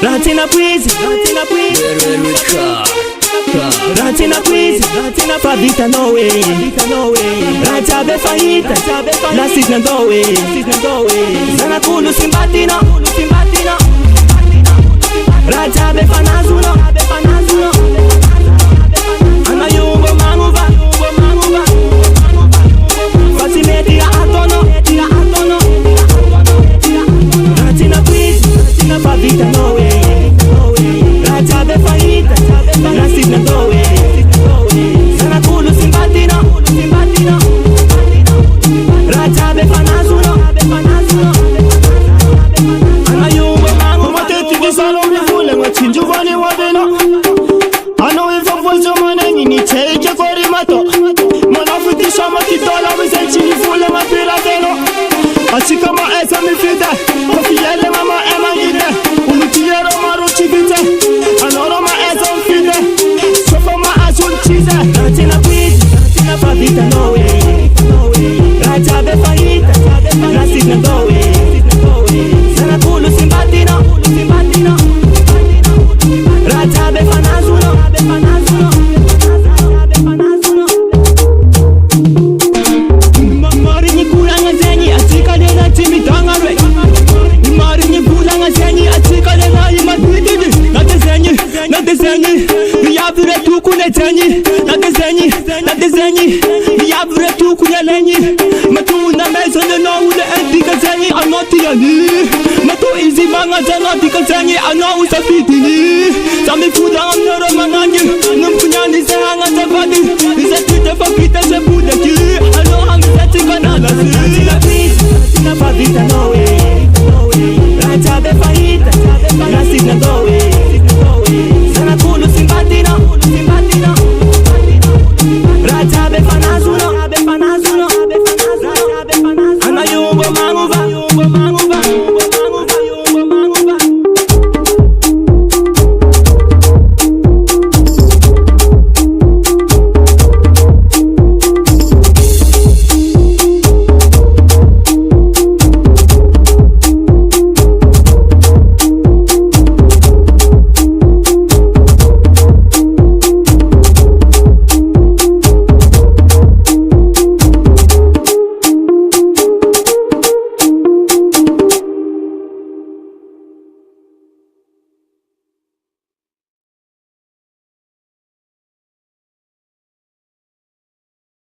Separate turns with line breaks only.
Ratina quiz, Ratina quiz, fa vita no way, Raja be faita, la signa do way, Sana kulu simbatino, Raja be fanazuno, Ana yumbo manguva, Fasimeti atono, Ratina quiz, fa vita no way, Raja be faita, la signa do way, Sana kulu simbatino, Raja be fanazuno, Ana yumbo manguva, Teti di salon mi fule, wa chinju vani wadeno, Ano ifa volzo manengi ni cheike kori mato, Manafuti shama kitola wizenchi ni fule mapirateno, Achika ma esa mi fide, Kofiyele mama ema ngide, Ulutiyero maruchi vite, Anoro ma esa mfide, Sofa ma asun chize, Ratina quiz, fa vita no way, Raja be faita, la signa do way, Sana kulu simbatino, Raja be fanazuno, Mari ni kulanga zenyi, atika dena timi tangare, Mari ni kulanga zenyi, atika dena ima duitidi, Nate zenyi, Yavure tukune zenyi, Nate zenyi, Yavure tukune lenyi, Matu na meso ne no ule endika zenyi, Anoti yani, Matu izi banga zanotika zenyi, Ano usafitini, Sami fuda amnoro mananyi, Numpunyani se hanga zavadi, Nise tite fakita se budaki, Ano hangi se tingana lasi, Ratina quiz, fa vita no way,